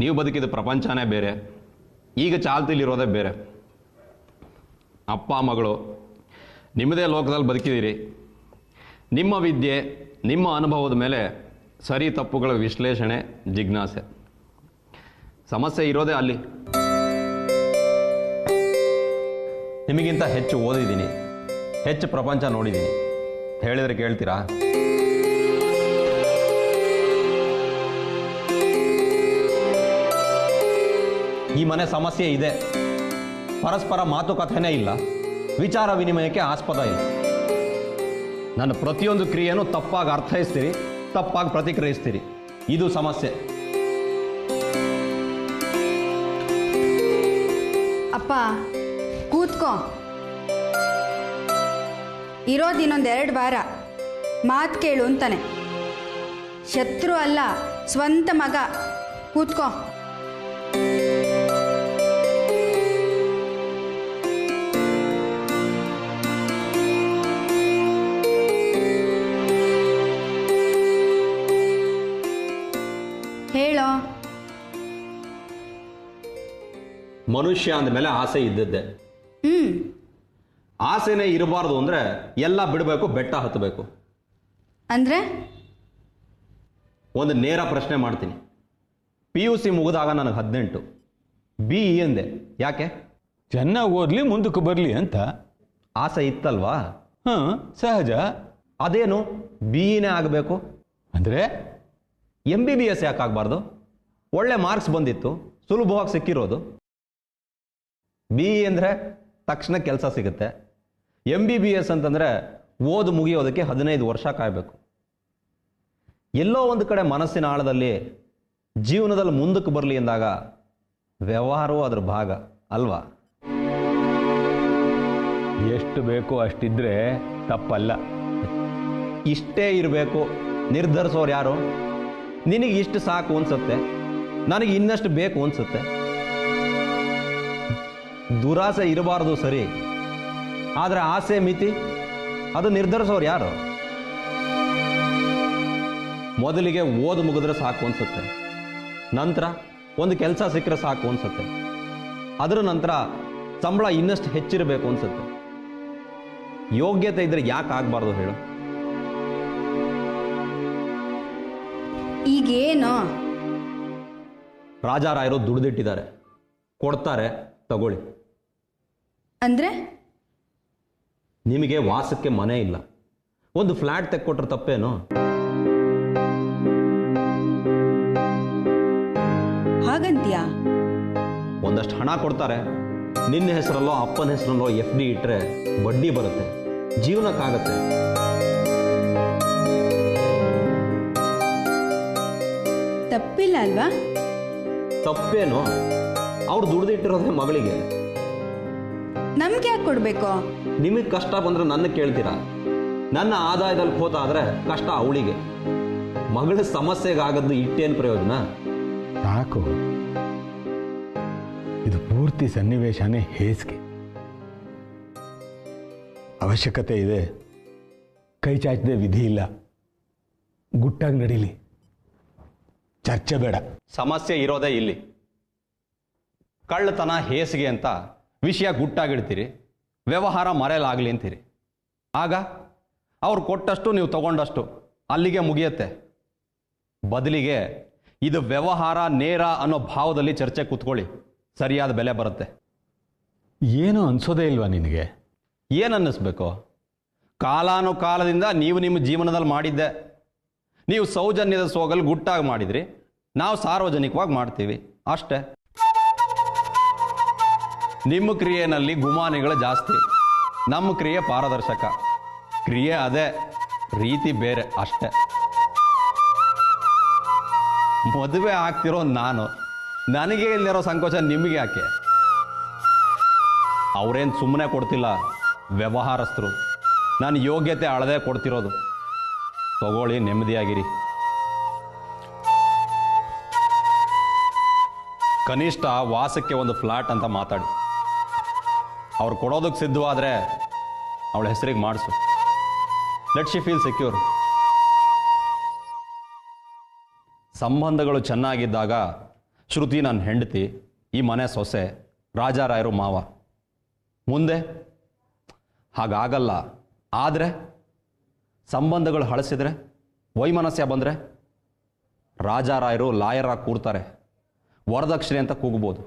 ನೀವು ಬದುಕಿದ ಪ್ರಪಂಚನೇ ಬೇರೆ, ಈಗ ಚಾಲ್ತಿಲಿರೋದೇ ಬೇರೆ. ಅಪ್ಪ ಮಗಳು ನಿಮ್ಮದೇ ಲೋಕದಲ್ಲಿ ಬದುಕಿದ್ದೀರಿ. ನಿಮ್ಮ ವಿದ್ಯೆ, ನಿಮ್ಮ ಅನುಭವದ ಮೇಲೆ ಸರಿ ತಪ್ಪುಗಳ ವಿಶ್ಲೇಷಣೆ, ಜಿಜ್ಞಾಸೆ. ಸಮಸ್ಯೆ ಇರೋದೇ ಅಲ್ಲಿ. ನಿಮಗಿಂತ ಹೆಚ್ಚು ಓದಿದ್ದೀನಿ, ಹೆಚ್ಚು ಪ್ರಪಂಚ ನೋಡಿದ್ದೀನಿ. ಹೇಳಿದ್ರೆ ಕೇಳ್ತೀರಾ? ಈ ಮನೆ ಸಮಸ್ಯೆ ಇದೆ. ಪರಸ್ಪರ ಮಾತುಕತೆನೇ ಇಲ್ಲ, ವಿಚಾರ ವಿನಿಮಯಕ್ಕೆ ಆಸ್ಪದ ಇಲ್ಲ. ನನ್ನ ಪ್ರತಿಯೊಂದು ಕ್ರಿಯೆನೂ ತಪ್ಪಾಗಿ ಅರ್ಥೈಸ್ತೀರಿ, ತಪ್ಪಾಗಿ ಪ್ರತಿಕ್ರಿಯಿಸ್ತೀರಿ. ಇದು ಸಮಸ್ಯೆ. ಅಪ್ಪ ಕೂತ್ಕೋ. ಇರೋದು ಇನ್ನೊಂದು 2 ವಾರ. ಮಾತು ಕೇಳು ಅಂತಾನೆ. ಶತ್ರು ಅಲ್ಲ, ಸ್ವಂತ ಮಗ. ಕೂತ್ಕೋ. ಹೇಳೋ. ಮನುಷ್ಯ ಅಂದಮೇಲೆ ಆಸೆ ಇದ್ದದ್ದೇ. ಆಸೆನೇ ಇರಬಾರ್ದು ಅಂದ್ರೆ ಎಲ್ಲ ಬಿಡಬೇಕು, ಬೆಟ್ಟ ಹತ್ತಬೇಕು. ಅಂದ್ರೆ ಒಂದು ನೇರ ಪ್ರಶ್ನೆ ಮಾಡ್ತೀನಿ. PUC ಮುಗಿದಾಗ ನನಗೆ 18, BE ಎಂದೆ. ಯಾಕೆ? ಚೆನ್ನಾಗಿ ಓದ್ಲಿ, ಮುಂದಕ್ಕೆ ಬರಲಿ ಅಂತ ಆಸೆ ಇತ್ತಲ್ವಾ? ಸಹಜ. ಅದೇನು BEನೇ ಆಗಬೇಕು ಅಂದ್ರೆ MBBS ಯಾಕೆ ಆಗಬಾರ್ದು? ಒಳ್ಳೆ ಮಾರ್ಕ್ಸ್ ಬಂದಿತ್ತು, ಸುಲಭವಾಗಿ ಸಿಕ್ಕಿರೋದು. BE ಅಂದರೆ ತಕ್ಷಣ ಕೆಲಸ ಸಿಗುತ್ತೆ. MBBS ಅಂತಂದರೆ ಓದು ಮುಗಿಯೋದಕ್ಕೆ 15 ವರ್ಷ ಕಾಯಬೇಕು. ಎಲ್ಲೋ ಒಂದು ಕಡೆ ಮನಸ್ಸಿನ ಆಳದಲ್ಲಿ ಜೀವನದಲ್ಲಿ ಮುಂದಕ್ಕೆ ಬರಲಿ ಎಂದಾಗ ವ್ಯವಹಾರವೂ ಅದ್ರ ಭಾಗ ಅಲ್ವಾ? ಎಷ್ಟು ಬೇಕೋ ಅಷ್ಟಿದ್ರೆ ತಪ್ಪಲ್ಲ. ಇಷ್ಟೇ ಇರಬೇಕು ನಿರ್ಧರಿಸೋರು ಯಾರು? ನಿನಗೆ ಇಷ್ಟು ಸಾಕು ಅನ್ಸುತ್ತೆ, ನನಗೆ ಇನ್ನಷ್ಟು ಬೇಕು ಅನ್ಸುತ್ತೆ. ದುರಾಸೆ ಇರಬಾರ್ದು ಸರಿ, ಆದರೆ ಆಸೆ ಮಿತಿ ಅದು ನಿರ್ಧರಿಸೋರು ಯಾರು? ಮೊದಲಿಗೆ ಓದು ಮುಗಿದ್ರೆ ಸಾಕು ಅನ್ಸುತ್ತೆ, ನಂತರ ಒಂದು ಕೆಲಸ ಸಿಕ್ಕರೆ ಸಾಕು ಅನ್ಸುತ್ತೆ, ಅದರ ನಂತರ ಸಂಬಳ ಇನ್ನಷ್ಟು ಹೆಚ್ಚಿರಬೇಕು ಅನ್ಸುತ್ತೆ. ಯೋಗ್ಯತೆ ಇದ್ರೆ ಯಾಕೆ ಆಗಬಾರ್ದು ಹೇಳು? ಈಗೇನು? ರಾಜಾರಾಯರು ದುಡ್ದಿಟ್ಟಿದ್ದಾರೆ, ಕೊಡ್ತಾರೆ, ತಗೊಳ್ಳಿ. ಅಂದ್ರೆ ನಿಮಗೆ ವಾಸಕ್ಕೆ ಮನೆ ಇಲ್ಲ, ಒಂದು ಫ್ಲಾಟ್ ತೆಕ್ಕೊಟ್ರೆ ತಪ್ಪೇನು? ಹಾಗಂತ್ಯಾ? ಒಂದಷ್ಟು ಹಣ ಕೊಡ್ತಾರೆ, ನಿನ್ನ ಹೆಸರಲ್ಲೋ ಅಪ್ಪನ ಹೆಸರಲ್ಲೋ FD ಇಟ್ಟರೆ ಬಡ್ಡಿ ಬರುತ್ತೆ, ಜೀವನಕ್ಕಾಗತ್ತೆ. ತಪ್ಪಿಲ್ಲ ಅಲ್ವಾ? ತಪ್ಪೇನು? ಅವ್ರು ದುಡ್ದಿಟ್ಟಿರೋದೇ ಮಗಳಿಗೆ. ನಮ್ಗೆ ಯಾಕೆ ಕೊಡ್ಬೇಕು? ನಿಮಗೆ ಕಷ್ಟ ಬಂದ್ರೆ ನನ್ನ ಕೇಳ್ತೀರಾ? ನನ್ನ ಆದಾಯದಲ್ಲಿ ಖೋತ ಆದ್ರೆ ಕಷ್ಟ ಅವಳಿಗೆ. ಮಗಳ ಸಮಸ್ಯೆಗಾಗದ್ದು ಇಟ್ಟೇನು ಪ್ರಯೋಜನ? ಸಾಕು. ಇದು ಪೂರ್ತಿ ಸನ್ನಿವೇಶನೇ ಹೇಸಿಗೆ. ಅವಶ್ಯಕತೆ ಇದೆ, ಕೈ ಚಾಚದೆ ವಿಧಿ ಇಲ್ಲ. ಗುಟ್ಟಾಗಿ ನಡೀಲಿ, ಚರ್ಚೆ ಬೇಡ. ಸಮಸ್ಯೆ ಇರೋದೇ ಇಲ್ಲಿ. ಕಳ್ಳತನ, ಹೇಸಿಗೆ ಅಂತ ವಿಷಯ ಗುಟ್ಟಾಗಿಡ್ತೀರಿ, ವ್ಯವಹಾರ ಮರೆಯಲಾಗಲಿ ಅಂತೀರಿ. ಆಗ ಅವ್ರು ಕೊಟ್ಟಷ್ಟು ನೀವು ತಗೊಂಡಷ್ಟು ಅಲ್ಲಿಗೆ ಮುಗಿಯುತ್ತೆ. ಬದಲಿಗೆ ಇದು ವ್ಯವಹಾರ ನೇರ ಅನ್ನೋ ಭಾವದಲ್ಲಿ ಚರ್ಚೆ ಕೂತ್ಕೊಳ್ಳಿ, ಸರಿಯಾದ ಬೆಲೆ ಬರುತ್ತೆ. ಏನು ಅನ್ಸೋದೇ ಇಲ್ವಾ ನಿನಗೆ? ಏನನ್ನಿಸ್ಬೇಕು? ಕಾಲಾನುಕಾಲದಿಂದ ನೀವು ನಿಮ್ಮ ಜೀವನದಲ್ಲಿ ಮಾಡಿದ್ದೆ. ನೀವು ಸೌಜನ್ಯದ ಸೋಗಲು ಗುಟ್ಟಾಗಿ ಮಾಡಿದ್ರಿ, ನಾವು ಸಾರ್ವಜನಿಕವಾಗಿ ಮಾಡ್ತೀವಿ ಅಷ್ಟೇ. ನಿಮ್ಮ ಕ್ರಿಯೆಯಲ್ಲಿ ಗುಮಾನಿಗಳು ಜಾಸ್ತಿ, ನಮ್ಮ ಕ್ರಿಯೆ ಪಾರದರ್ಶಕ. ಕ್ರಿಯೆ ಅದೇ, ರೀತಿ ಬೇರೆ ಅಷ್ಟೇ. ಮದುವೆ ಆಗ್ತಿರೋ ನಾನು, ನನಗೆ ಇಲ್ಲಿರೋ ಸಂಕೋಚ ನಿಮಗೆ ಯಾಕೆ? ಅವರೇನು ಸುಮ್ಮನೆ ಕೊಡ್ತಿಲ್ಲ, ವ್ಯವಹಾರಸ್ಥರು. ನಾನು ಯೋಗ್ಯತೆ ಅಳದೆ ಕೊಡ್ತಿರೋದು. ತಗೊಳ್ಳಿ, ನೆಮ್ಮದಿಯಾಗಿರಿ. ಕನಿಷ್ಠ ವಾಸಕ್ಕೆ ಒಂದು ಫ್ಲಾಟ್ ಅಂತ ಮಾತಾಡಿ. ಅವ್ರು ಕೊಡೋದಕ್ಕೆ ಸಿದ್ಧವಾದರೆ ಅವಳ ಹೆಸರಿಗೆ ಮಾಡಿಸು. Let she feel secure. ಸಂಬಂಧಗಳು ಚೆನ್ನಾಗಿದ್ದಾಗ ಶ್ರುತಿ ನನ್ನ ಹೆಂಡತಿ, ಈ ಮನೆ ಸೊಸೆ, ರಾಜಾರಾಯರು ಮಾವ. ಮುಂದೆ ಹಾಗಾಗಲ್ಲ. ಆದರೆ ಸಂಬಂಧಗಳು ಹಳಸಿದ್ರೆ, ವೈಮನಸ್ಯ ಬಂದರೆ ರಾಜಾರಾಯರು ಲಾಯರಾಗಿ ಕೂರ್ತಾರೆ. ವರದಕ್ಷಿಣೆ ಅಂತ ಕೂಗ್ಬೋದು.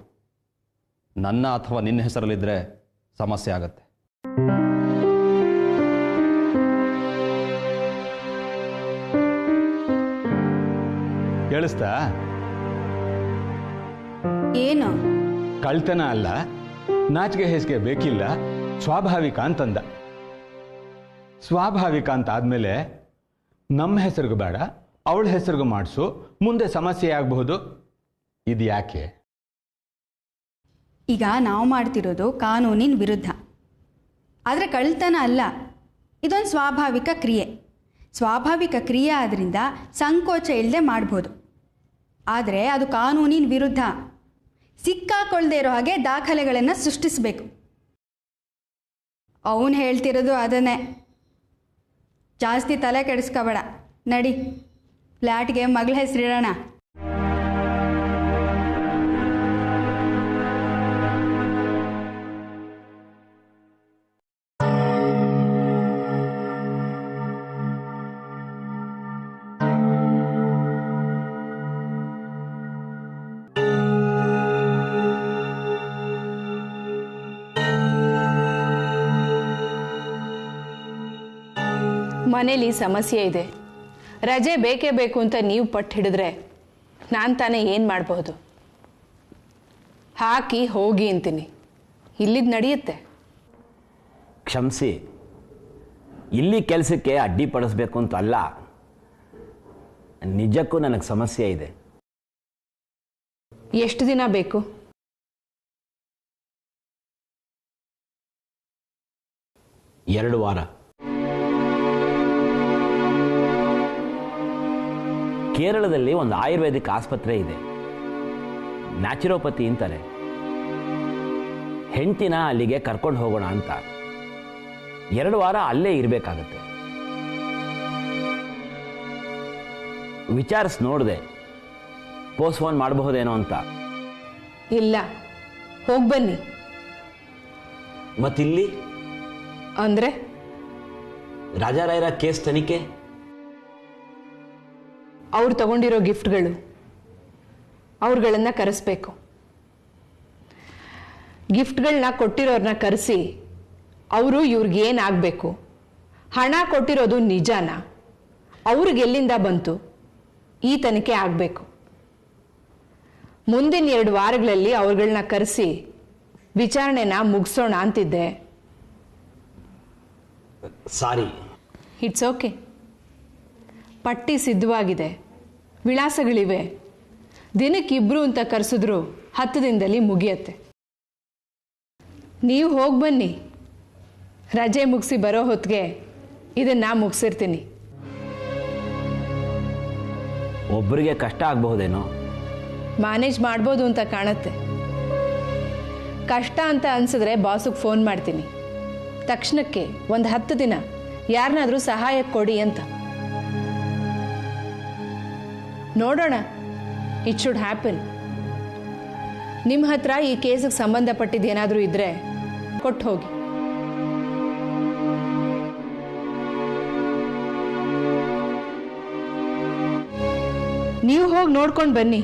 ನನ್ನ ಅಥವಾ ನಿನ್ನ ಹೆಸರಲ್ಲಿದ್ದರೆ ಸಮಸ್ಯೆ ಆಗತ್ತೆ. ಕೇಳಿಸ್ತಾ? ಏನು? ಕಳ್ತನ ಅಲ್ಲ, ನಾಚಿಕೆ ಹೇಸಿಗೆ ಬೇಕಿಲ್ಲ, ಸ್ವಾಭಾವಿಕ ಅಂತಂದ. ಸ್ವಾಭಾವಿಕ ಅಂತ ಆದಮೇಲೆ ನಮ್ಮ ಹೆಸರಿಗೂ ಬೇಡ, ಅವಳ ಹೆಸರಿಗೂ ಮಾಡಿಸು, ಮುಂದೆ ಸಮಸ್ಯೆ ಆಗಬಹುದು. ಇದು ಯಾಕೆ? ಈಗ ನಾವು ಮಾಡ್ತಿರೋದು ಕಾನೂನಿನ ವಿರುದ್ಧ. ಆದರೆ ಕಳ್ತನ ಅಲ್ಲ, ಇದೊಂದು ಸ್ವಾಭಾವಿಕ ಕ್ರಿಯೆ. ಸ್ವಾಭಾವಿಕ ಕ್ರಿಯೆ ಆದ್ದರಿಂದ ಸಂಕೋಚ ಇಲ್ಲದೆ ಮಾಡ್ಬೋದು. ಆದರೆ ಅದು ಕಾನೂನಿನ ವಿರುದ್ಧ. ಸಿಕ್ಕಾಕೊಳ್ಳದೆ ಇರೋ ಹಾಗೆ ದಾಖಲೆಗಳನ್ನು ಸೃಷ್ಟಿಸಬೇಕು. ಅವನು ಹೇಳ್ತಿರೋದು ಅದನ್ನೇ. ಜಾಸ್ತಿ ತಲೆ ಕೆಡಿಸ್ಕೋಬೇಡ, ನಡಿ ಫ್ಲ್ಯಾಟ್ಗೆ ಮಗಳ ಹೆಸರಿಡೋಣ. ಮನೇಲಿ ಸಮಸ್ಯೆ ಇದೆ, ರಜೆ ಬೇಕೇ ಬೇಕು ಅಂತ ನೀವು ಪಟ್ಟು ಹಿಡಿದ್ರೆ ನಾನು ತಾನೇ ಏನು ಮಾಡಬಹುದು? ಹಾಕಿ ಹೋಗಿ ಅಂತೀನಿ. ಇಲ್ಲಿದ್ದು ನಡೆಯುತ್ತೆ. ಕ್ಷಮಿಸಿ, ಇಲ್ಲಿ ಕೆಲಸಕ್ಕೆ ಅಡ್ಡಿಪಡಿಸ್ಬೇಕು ಅಂತ ಅಲ್ಲ. ನಿಜಕ್ಕೂ ನನಗೆ ಸಮಸ್ಯೆ ಇದೆ. ಎಷ್ಟು ದಿನ ಬೇಕು? ಎರಡು ವಾರ. ಕೇರಳದಲ್ಲಿ ಒಂದು ಆಯುರ್ವೇದಿಕ್ ಆಸ್ಪತ್ರೆ ಇದೆ, ನ್ಯಾಚುರೋಪತಿ ಅಂತಾರೆ. ಹೆಂಡ್ತಿನ ಅಲ್ಲಿಗೆ ಕರ್ಕೊಂಡು ಹೋಗೋಣ ಅಂತ. 2 ವಾರ ಅಲ್ಲೇ ಇರಬೇಕಾಗತ್ತೆ. ವಿಚಾರಿಸಿ ನೋಡಿದೆ, ಪೋಸ್ಟ್ಪೋನ್ ಮಾಡಬಹುದೇನೋ ಅಂತ. ಇಲ್ಲ, ಹೋಗಿ ಬನ್ನಿ. ಮತ್ತಿಲ್ಲಿ ಅಂದರೆ ರಾಜಾರಾಯರ ಕೇಸ್ ತನಿಖೆ, ಅವ್ರು ತಗೊಂಡಿರೋ ಗಿಫ್ಟ್ಗಳು, ಅವ್ರುಗಳನ್ನ ಕರೆಸ್ಬೇಕು. ಗಿಫ್ಟ್ಗಳನ್ನ ಕೊಟ್ಟಿರೋರನ್ನ ಕರೆಸಿ ಅವರು ಇವ್ರಿಗೇನಾಗಬೇಕು, ಹಣ ಕೊಟ್ಟಿರೋದು ನಿಜಾನ, ಅವ್ರಿಗೆ ಎಲ್ಲಿಂದ ಬಂತು, ಈ ತನಿಖೆ ಆಗಬೇಕು. ಮುಂದಿನ 2 ವಾರಗಳಲ್ಲಿ ಅವ್ರುಗಳನ್ನ ಕರೆಸಿ ವಿಚಾರಣೆನ ಮುಗಿಸೋಣ ಅಂತಿದ್ದೆ. ಸಾರಿ. It's okay. ಪಟ್ಟಿ ಸಿದ್ಧವಾಗಿದೆ, ವಿಳಾಸಗಳಿವೆ. ದಿನಕ್ಕಿಬ್ರು ಅಂತ ಕರೆಸಿದ್ರು 10 ದಿನದಲ್ಲಿ ಮುಗಿಯತ್ತೆ. ನೀವು ಹೋಗಿ ಬನ್ನಿ. ರಜೆ ಮುಗಿಸಿ ಬರೋ ಹೊತ್ತಿಗೆ ಇದನ್ನ ಮುಗಿಸಿರ್ತೀನಿ. ಒಬ್ಬರಿಗೆ ಕಷ್ಟ ಆಗಬಹುದೇನೋ? ಮ್ಯಾನೇಜ್ ಮಾಡ್ಬೋದು ಅಂತ ಕಾಣತ್ತೆ. ಕಷ್ಟ ಅಂತ ಅನ್ಸಿದ್ರೆ ಬಾಸಿಗೆ ಫೋನ್ ಮಾಡ್ತೀನಿ. ತಕ್ಷಣಕ್ಕೆ ಒಂದು 10 ದಿನ ಯಾರನ್ನಾದ್ರೂ ಸಹಾಯಕ್ಕೆ ಕೊಡಿ ಅಂತ. ನೋಡೋಣ, ಇಟ್ ಶುಡ್ ಹ್ಯಾಪನ್. ನಿಮ್ಮ ಹತ್ರ ಈ ಕೇಸಿಗೆ ಸಂಬಂಧಪಟ್ಟಿದ್ದೇನಾದರೂ ಇದ್ರೆ ಕೊಟ್ಟು ಹೋಗಿ. ನೀವು ಹೋಗಿ ನೋಡ್ಕೊಂಡು ಬನ್ನಿ.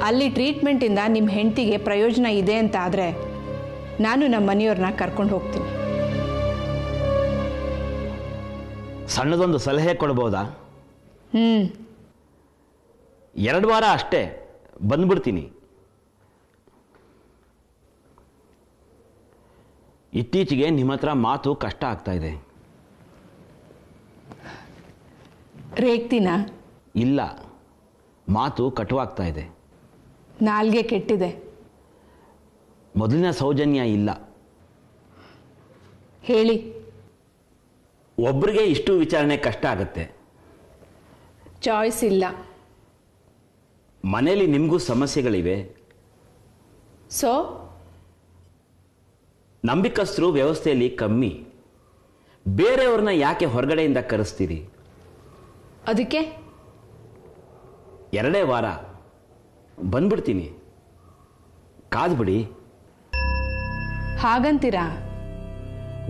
ಅಲ್ಲಿ ಟ್ರೀಟ್ಮೆಂಟಿಂದ ನಿಮ್ಮ ಹೆಂಡತಿಗೆ ಪ್ರಯೋಜನ ಇದೆ ಅಂತ ಆದರೆ ನಾನು ನಮ್ಮ ಮನೆಯವ್ರನ್ನ ಕರ್ಕೊಂಡು ಹೋಗ್ತೀನಿ. ಸಣ್ಣದೊಂದು ಸಲಹೆ ಕೊಡ್ಬೋದಾ? 2 ವಾರ ಅಷ್ಟೇ, ಬಂದ್ಬಿಡ್ತೀನಿ. ಇತ್ತೀಚೆಗೆ ನಿಮ್ಮ ಹತ್ರ ಮಾತು ಕಷ್ಟ ಆಗ್ತಾ ಇದೆ. ರೇಗ್ತೀನ? ಇಲ್ಲ, ಮಾತು ಕಟುವಾಗ್ತಾ ಇದೆ. ನಾಲ್ಗೆ ಕೆಟ್ಟಿದೆ. ಮೊದಲಿನ ಸೌಜನ್ಯ ಇಲ್ಲ. ಹೇಳಿ. ಒಬ್ಬರಿಗೆ ಇಷ್ಟು ವಿಚಾರಣೆ ಕಷ್ಟ ಆಗುತ್ತೆ. ಚಾಯ್ಸ್ ಇಲ್ಲ. ಮನೆಯಲ್ಲಿ ನಿಮಗೂ ಸಮಸ್ಯೆಗಳಿವೆ. ಸೊ ನಂಬಿಕಸ್ಥರು ವ್ಯವಸ್ಥೆಯಲ್ಲಿ ಕಮ್ಮಿ. ಬೇರೆಯವ್ರನ್ನ ಯಾಕೆ ಹೊರಗಡೆಯಿಂದ ಕರೆಸ್ತೀರಿ? ಅದಕ್ಕೆ 2 ವಾರ ಬಂದ್ಬಿಡ್ತೀನಿ, ಕಾದ್ಬಿಡಿ. ಹಾಗಂತೀರಾ?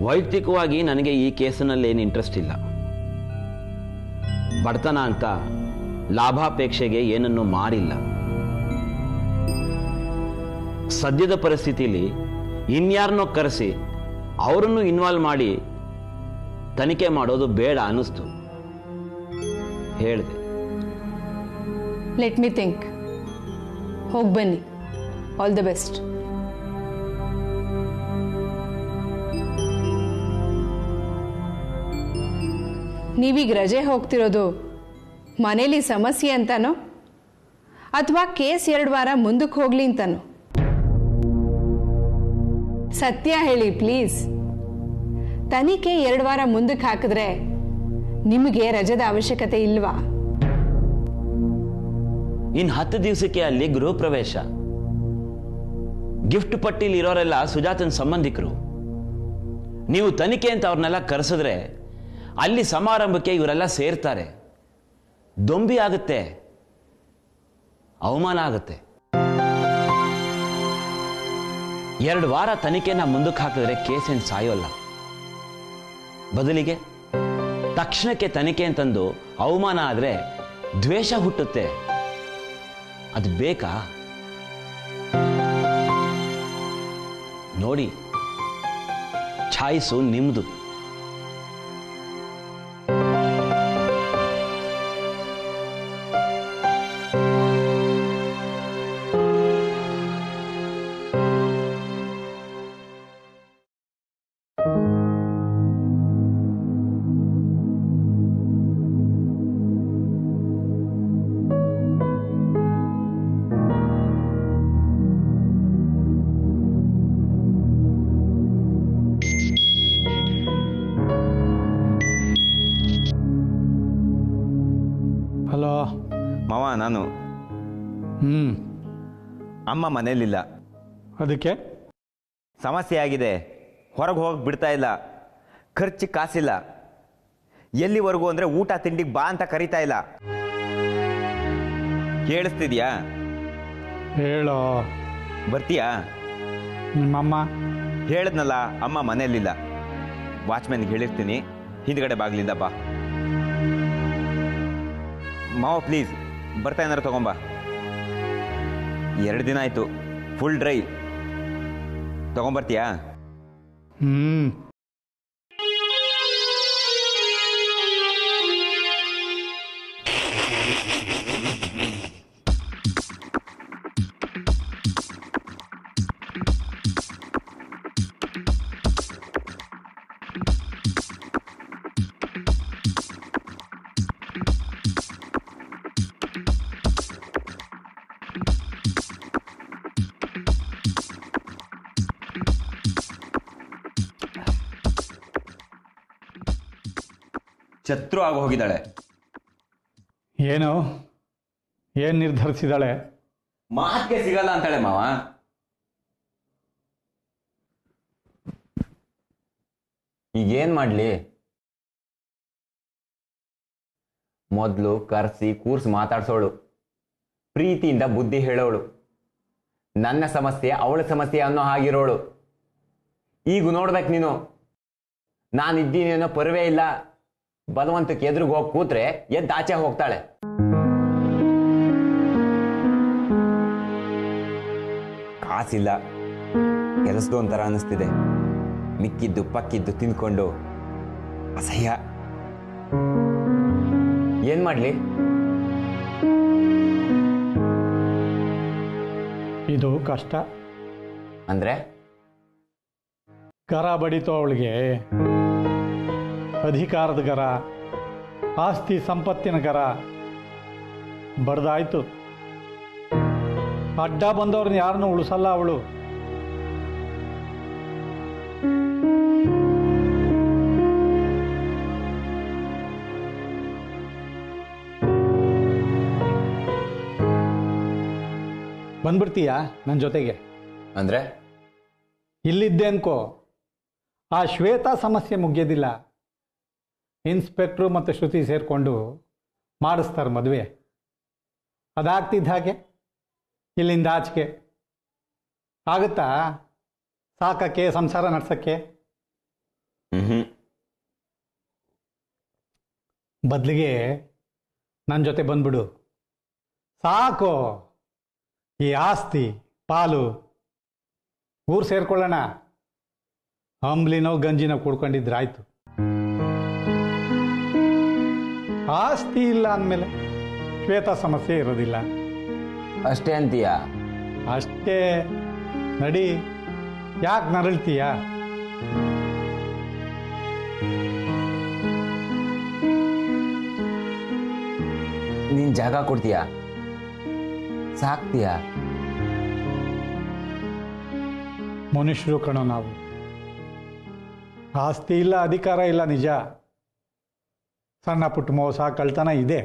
ವೈಯಕ್ತಿಕವಾಗಿ ನನಗೆ ಈ ಕೇಸಿನಲ್ಲಿ ಏನು ಇಂಟ್ರೆಸ್ಟ್ ಇಲ್ಲ. ಬಡತನ ಅಂತ ಲಾಭಾಪೇಕ್ಷೆಗೆ ಏನನ್ನು ಮಾರಿಲ್ಲ. ಸದ್ಯದ ಪರಿಸ್ಥಿತಿಯಲ್ಲಿ ಇನ್ಯಾರನ್ನೋ ಕರೆಸಿ ಅವರನ್ನು ಇನ್ವಾಲ್ವ್ ಮಾಡಿ ತನಿಖೆ ಮಾಡೋದು ಬೇಡ ಅನ್ನಿಸ್ತು, ಹೇಳಿದೆ. Let me think. ಹೋಗಿ ಬನ್ನಿ. All the best. ನೀವೀಗ ರಜೆ ಹೋಗ್ತಿರೋದು ಮನೇಲಿ ಸಮಸ್ಯೆ ಅಂತಾನೋ ಅಥವಾ ಕೇಸ್ 2 ವಾರ ಮುಂದಕ್ಕೆ ಹೋಗ್ಲಿ ಅಂತಾನೋ? ಸತ್ಯ ಹೇಳಿ ಪ್ಲೀಸ್. ತನಿಖೆ 2 ವಾರ ಮುಂದಕ್ಕೆ ಹಾಕಿದ್ರೆ ನಿಮಗೆ ರಜದ ಅವಶ್ಯಕತೆ ಇಲ್ವಾ? ಇನ್ನು 10 ದಿವಸಕ್ಕೆ ಅಲ್ಲಿ ಗೃಹ ಪ್ರವೇಶ. ಗಿಫ್ಟ್ ಪಟ್ಟಿಲಿ ಇರೋರೆಲ್ಲ ಸುಜಾತನ ಸಂಬಂಧಿಕರು. ನೀವು ತನಿಖೆ ಅಂತ ಅವ್ರನ್ನೆಲ್ಲ ಕರೆಸಿದ್ರೆ ಅಲ್ಲಿ ಸಮಾರಂಭಕ್ಕೆ ಇವರೆಲ್ಲ ಸೇರ್ತಾರೆ. ದೊಂಬಿ ಆಗುತ್ತೆ, ಅವಮಾನ ಆಗುತ್ತೆ. 2 ವಾರ ತನಿಖೆನ ಮುಂದಕ್ಕೆ ಹಾಕಿದ್ರೆ ಕೇಸೇನು ಸಾಯೋಲ್ಲ. ಬದಲಿಗೆ ತಕ್ಷಣಕ್ಕೆ ತನಿಖೆ ಅಂತಂದು ಅವಮಾನ ಆದರೆ ದ್ವೇಷ ಹುಟ್ಟುತ್ತೆ. ಅದು ಬೇಕಾ? ನೋಡಿ, ಛಾಯಿಸು ನಿಮ್ದು. ಹಲೋ ಮಾವ, ನಾನು ಅಮ್ಮ ಮನೇಲಿಲ್ಲ. ಅದಕ್ಕೆ ಸಮಸ್ಯೆ ಆಗಿದೆ. ಹೊರಗೆ ಹೋಗಕ್ಕೆ ಬಿಡ್ತಾ ಇಲ್ಲ. ಖರ್ಚು ಕಾಸಿಲ್ಲ. ಎಲ್ಲಿವರೆಗೂ ಅಂದರೆ ಊಟ ತಿಂಡಿಗೆ ಬಾ ಅಂತ ಕರಿತಾ ಇಲ್ಲ. ಕೇಳಿಸ್ತಿದ್ಯಾ? ಹೇಳೋ. ಬರ್ತೀಯಾ? ನಿಮ್ಮಮ್ಮ ಹೇಳಿದ್ನಲ್ಲ, ಅಮ್ಮ ಮನೇಲಿಲ್ಲ. ವಾಚ್ಮ್ಯಾನ್ಗೆ ಹೇಳಿರ್ತೀನಿ, ಹಿಂದ್ಗಡೆ ಬಾಗ್ಲಿಂದ ಬಾ. ಮಾವ ಪ್ಲೀಸ್, ಬರ್ತಾ ಏನಾರು ತಗೊಂಬ. 2 ದಿನ ಆಯಿತು, ಫುಲ್ ಡ್ರೈ. ತಗೊಂಬರ್ತೀಯಾ? ಶತ್ರು ಆಗಿ ಹೋಗಿದ್ದಾಳೆ. ಏನು ನಿರ್ಧರಿಸಿದಾಳೆ? ಮಾತಿಗೆ ಸಿಗಲ್ಲ ಅಂತಾಳೆ ಮಾವ. ಈಗೇನ್ ಮಾಡ್ಲಿ? ಮೊದಲು ಕರ್ಸಿ ಕೂರ್ಸಿ ಮಾತಾಡ್ಸೋಳು, ಪ್ರೀತಿಯಿಂದ ಬುದ್ಧಿ ಹೇಳೋಳು, ನನ್ನ ಸಮಸ್ಯೆ ಅವಳ ಸಮಸ್ಯೆ ಅನ್ನೋ ಹಾಗಿರೋಳು. ಈಗ ನೋಡ್ಬೇಕು ನೀನು, ನಾನಿದ್ದೀನಿ ಅನ್ನೋ ಪರ್ವೇ ಇಲ್ಲ. ಬಲವಂತಕ್ಕೆ ಎದುರಿಗೆ ಹೋಗಿ ಕೂತ್ರೆ ಎದ್ದು ಆಚೆ ಹೋಗ್ತಾಳೆ. ಕಾಸಿಲ್ಲ, ಕೆಲಸದ ಒಂಥರ ಅನ್ನಿಸ್ತಿದೆ. ಮಿಕ್ಕಿದ್ದು ಪಕ್ಕಿದ್ದು ತಿನ್ಕೊಂಡು ಅಸಹ್ಯ. ಏನ್ ಮಾಡ್ಲಿ? ಇದು ಕಷ್ಟ. ಅಂದ್ರೆ ಗರ ಬಡಿತು ಅವಳಿಗೆ. ಅಧಿಕಾರದ ಗರ, ಆಸ್ತಿ ಸಂಪತ್ತಿನ ಗರ ಬಡ್ದಾಯ್ತು. ಅಡ್ಡ ಬಂದವ್ರನ್ನ ಯಾರನ್ನೂ ಉಳಿಸಲ್ಲ ಅವಳು. ಬಂದ್ಬಿಡ್ತೀಯಾ ನನ್ನ ಜೊತೆಗೆ? ಅಂದ್ರೆ ಇಲ್ಲಿದ್ದೆ ಅನ್ಕೋ, ಆ ಶ್ವೇತಾ ಸಮಸ್ಯೆ ಮುಗಿಯೋದಿಲ್ಲ. ಇನ್ಸ್ಪೆಕ್ಟ್ರು ಮತ್ತು ಶ್ರುತಿ ಸೇರಿಕೊಂಡು ಮಾಡಿಸ್ತಾರೆ ಮದುವೆ. ಅದಾಗ್ತಿದ್ದ ಹಾಗೆ ಇಲ್ಲಿಂದ ಆಚೆಗೆ ಆಗುತ್ತಾ ಸಾಕಕ್ಕೆ ಸಂಸಾರ ನಡ್ಸಕ್ಕೆ? ಬದಲಿಗೆ ನನ್ನ ಜೊತೆ ಬಂದ್ಬಿಡು. ಸಾಕು ಈ ಆಸ್ತಿ ಪಾಲು. ಊರು ಸೇರ್ಕೊಳ್ಳೋಣ, ಅಂಬ್ಲಿನೋ ಗಂಜಿನೋ ಕುಡ್ಕೊಂಡಿದ್ರಾಯ್ತು. ಆಸ್ತಿ ಇಲ್ಲ ಅಂದಮೇಲೆ ಶ್ವೇತಾ ಸಮಸ್ಯೆ ಇರೋದಿಲ್ಲ. ಅಷ್ಟೇ ಅಂತೀಯ? ಅಷ್ಟೇ. ನಡಿ, ಯಾಕೆ ನರಳ್ತೀಯ? ನೀನ್ ಜಾಗ ಕೊಡ್ತೀಯ? ಸಾಕ್ತೀಯ? ಮನುಷ್ಯರು ಕಣೋ ನಾವು. ಆಸ್ತಿ ಇಲ್ಲ, ಅಧಿಕಾರ ಇಲ್ಲ ನಿಜ. ಸಣ್ಣ ಪುಟ್ಟ ಮೋಸ ಕಳ್ತನ ಇದೆ.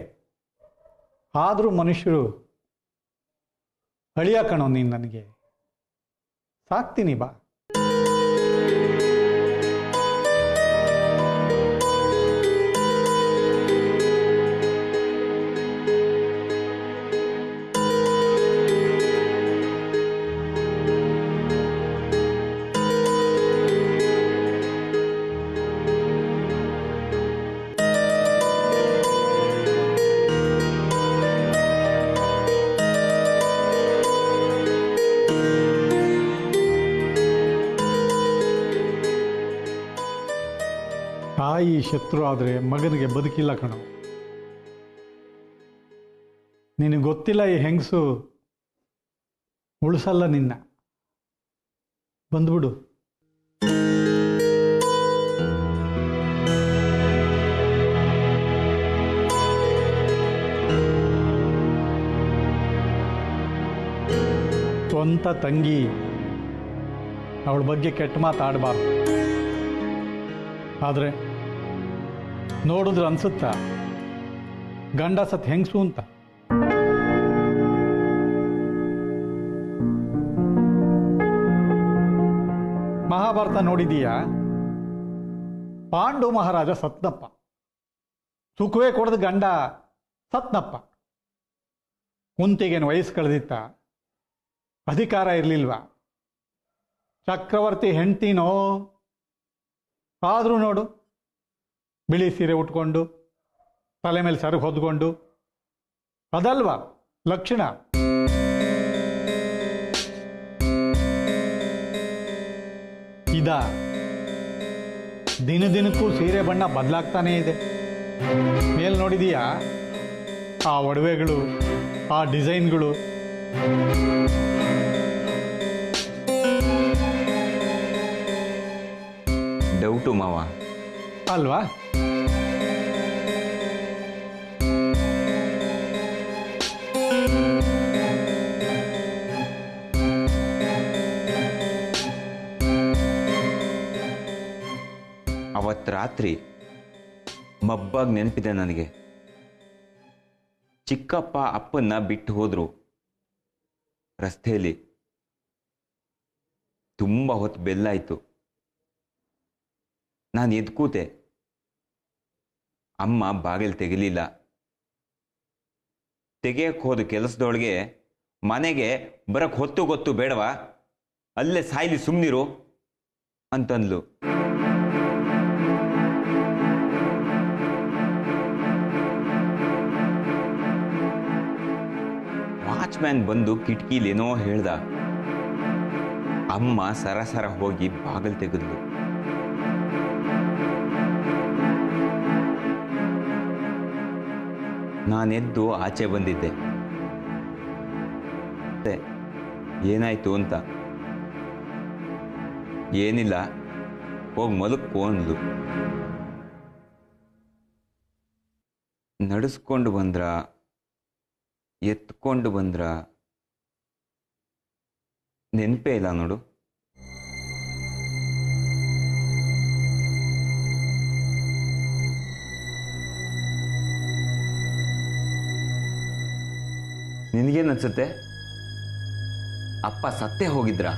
ಆದರೂ ಮನುಷ್ಯರು. ಅಳಿಯ ಕಣೋ ನೀನು ನನಗೆ. ಸಾಕ್ತೀನಿ ಬಾ. ತಾಯಿ ಶತ್ರು ಆದರೆ ಮಗನಿಗೆ ಬದುಕಿಲ್ಲ ಕಣೋ. ನಿನಗೆ ಗೊತ್ತಿಲ್ಲ, ಈ ಹೆಂಗಸು ಉಳಿಸಲ್ಲ ನಿನ್ನ. ಬಂದ್ಬಿಡು. ಸ್ವಂತ ತಂಗಿ, ಅವಳ ಬಗ್ಗೆ ಕೆಟ್ಟ ಮಾತಾಡಬಾರ್ದು. ಆದರೆ ನೋಡಿದ್ರೆ ಅನ್ಸುತ್ತಾ ಗಂಡ ಸತ್ ಹೆಂಗಸು ಅಂತ? ಮಹಾಭಾರತ ನೋಡಿದೀಯಾ? ಪಾಂಡು ಮಹಾರಾಜ ಸತ್ನಪ್ಪ, ಸುಖವೇ ಕೊಡದ ಗಂಡ ಸತ್ನಪ್ಪ. ಕುಂತಿಗೇನು ವಯಸ್ಸು ಕಳೆದಿತ್ತ? ಅಧಿಕಾರ ಇರಲಿಲ್ವಾ? ಚಕ್ರವರ್ತಿ ಹೆಂಡ್ತಿನೋ. ಆದರೂ ನೋಡು, ಬಿಳಿ ಸೀರೆ ಉಟ್ಕೊಂಡು ತಲೆ ಮೇಲೆ ಸೆರಗು ಹೊದ್ಕೊಂಡು, ಅದಲ್ವಾ ಲಕ್ಷಣ? ಇದ ದಿನ ದಿನಕ್ಕೂ ಸೀರೆ ಬಣ್ಣ ಬದಲಾಗ್ತಾನೇ ಇದೆ. ಮೇಲ್ ನೋಡಿದೀಯಾ ಆ ಒಡವೆಗಳು, ಆ ಡಿಸೈನ್ಗಳು? ಡೌಟು ಮಾವ. ಅಲ್ವಾ? ಅವತ್ತು ರಾತ್ರಿ ಮಬ್ಬಾಗಿ ನೆನಪಿದೆ ನನಗೆ. ಚಿಕ್ಕಪ್ಪ ಅಪ್ಪನ್ನ ಬಿಟ್ಟು ಹೋದ್ರು. ರಸ್ತೆಯಲ್ಲಿ ತುಂಬ ಹೊತ್ತು ಬೆಲ್ಲಾಯಿತು. ನಾನು ಎದ್ದು ಕೂತೆ. ಅಮ್ಮ ಬಾಗಿಲು ತೆಗಿಲಿಲ್ಲ. ತೆಗೆಯಕ್ಕೆ ಹೋದ ಕೆಲಸದೊಳಗೆ ಮನೆಗೆ ಬರಕ್ಕೆ ಹೊತ್ತು ಗೊತ್ತು ಬೇಡವಾ, ಅಲ್ಲೇ ಸಾಯ್ಲಿ ಸುಮ್ಮನಿರು ಅಂತಂದ್ಲು. ವಾಚ್ಮ್ಯಾನ್ ಬಂದು ಕಿಟಕಿಲೇನೋ ಹೇಳ್ದ. ಅಮ್ಮ ಸರಸರ ಹೋಗಿ ಬಾಗಿಲು ತೆಗೆದ್ಲು. ನಾನೆದ್ದು ಆಚೆ ಬಂದಿದ್ದೆ. ಏನಾಯ್ತು ಅಂತ. ಏನಿಲ್ಲ, ಹೋಗಿ ಮಲಕ್ಕೋ ಅಂದ್ಲು. ನಡೆಸ್ಕೊಂಡು ಬಂದ್ರ, ಎತ್ಕೊಂಡು ಬಂದ್ರ, ನೆನಪೇ ಇಲ್ಲ ನೋಡು. ನಿನಗೇನನ್ಸುತ್ತೆ? ಅಪ್ಪ ಸತ್ತೇ ಹೋಗಿದ್ರಾ?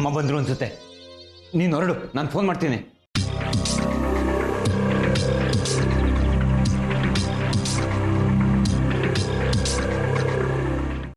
ಅಮ್ಮ ಬಂದರು ಅನ್ಸುತ್ತೆ. ನೀನು ಹೊರಡು, ನಾನು ಫೋನ್ ಮಾಡ್ತೀನಿ.